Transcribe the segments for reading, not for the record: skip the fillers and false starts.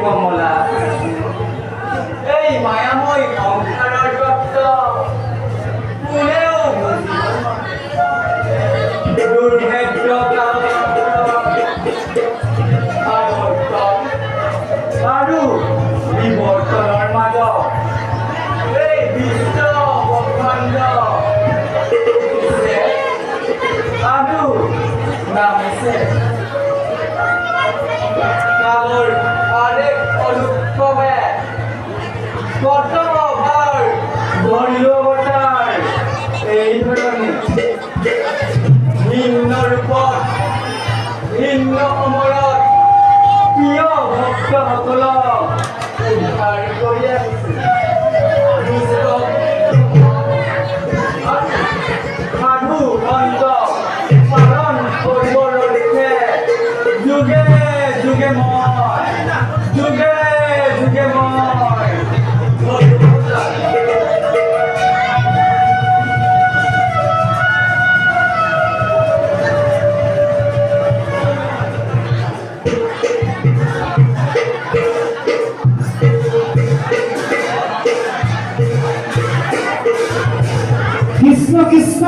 কমলা এই মায়াময় সংসাৰৰ শব্দ কোনেও দুৰ্ভেদ্য আৰু বিৱৰ্তনৰ মাজত এই বিশ্ব ব্ৰহ্মাণ্ড আৰু নামিছে কালৰ আৰেক অনুক্ৰমে কৰ্তব্যভাৰ ধৈৰ্যৱতাৰ এই ধৰণে ভিন্ন ৰূপত ভিন্ন সময়ত প্ৰিয় ভক্তসকলক উদ্ধাৰ কৰি আহিছে সাধু সন্ত পালন কৰিবৰ দিশে যুগে যুগে মই যুগে যুগে মই কৃষ্ণ কৃষ্ণ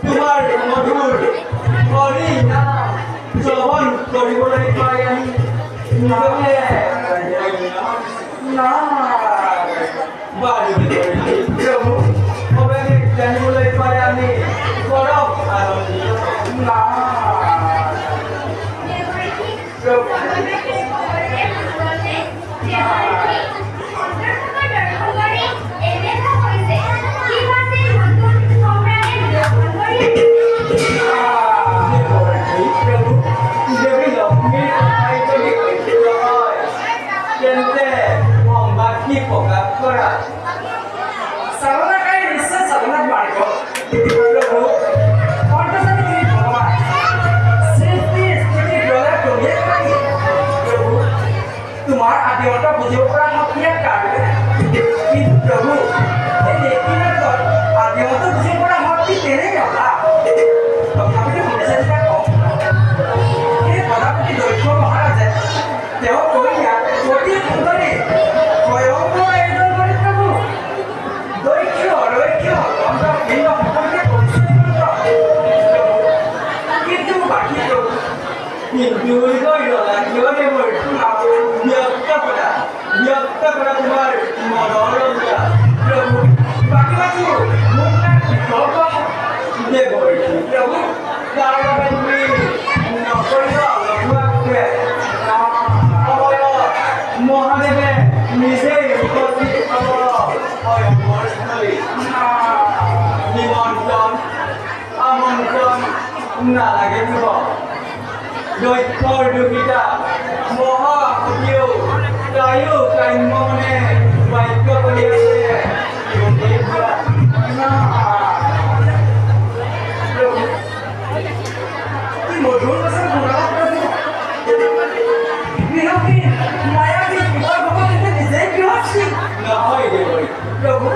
তোমাৰ মধুৰ হৰি নাম শ্ৰৱণ কৰিবলৈ পাই আমি নিজকে প্ৰভু অবেদিক জানিবলৈ পাই আমি কৰক আনন্দিত তোমাৰ আদিমতা বুজিব পৰা শক্তিয়ে কাৰণে কিন্তু প্ৰভু এই নেতিনাথৰ আদিমতা বুজিব পৰা শক্তি তেনে নলা তথাপিতো শুনিছে যেতিয়া কম এই প্ৰজাপতি দক্ষ মহাৰাজে তেওঁ কইনা অতি সুন্দৰী ভয়ংকৰ এজন কৰি প্ৰভু দক্ষ ভিন্ন সকলোকে কিন্তু বাকী প্ৰভু কিন্তু ব্যক্ত কৰা তোমাৰ মনোৰঞ্জন প্ৰভু বাকী মোক প্ৰভু তাৰ বাবে তুমি নকৰিব লঘুৱাকৈ মহাদেৱে নিজেই উপস্থিত হ'ব স্বয়ংবৰস্থলী নিমন্ত্ৰণ আমন্ত্ৰণ নালাগে দিব দক্ষৰ দুখিতা মহাসতীয়েও তাইও কাম্য মনে বাক্য কৰি আছে মধুৰ বছৰ নহয় দেৱৰী প্ৰভু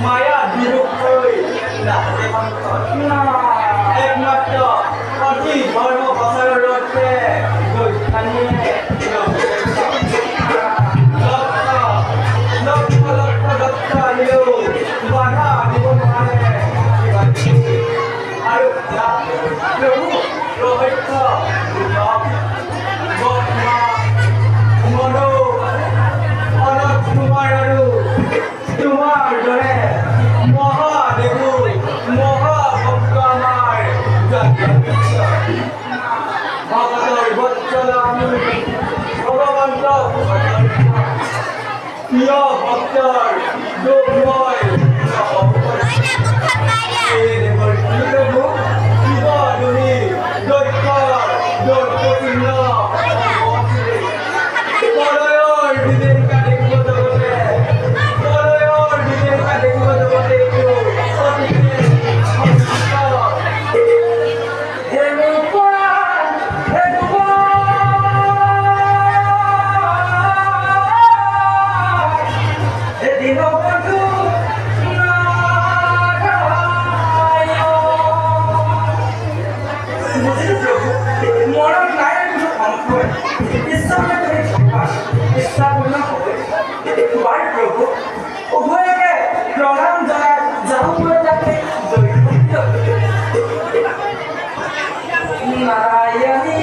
মায়া বিৰূপ হৈ নাথাকে একমাত্ৰ অতি ধৰ্ম প্ৰচাৰৰ অৰ্থে দক্ষানীয়ে লক্ষ আহিলেও বাধা দিব নোৱাৰে আৰু প্ৰভু ৰহস্য মনো অনত কুমাৰ আৰু তোমাৰ দৰে মহাদেৱো মহাভক্ত আমাৰ ভগতৰ বৎসল আমি ভগৱন্ত প্ৰিয় ভক্তৰ দুখময় প্ৰভু শিৱ দুহি দক্ষৰ দক্ষচিহ্ন পলয়ৰ বিদেশা দেখিব জগতে পলয়ৰ বিদেশা দেখিব জগতে প্ৰভু উভয়কে প্ৰণাম জনাই যাবলৈ যাতে নাৰায়ণী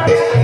Bye.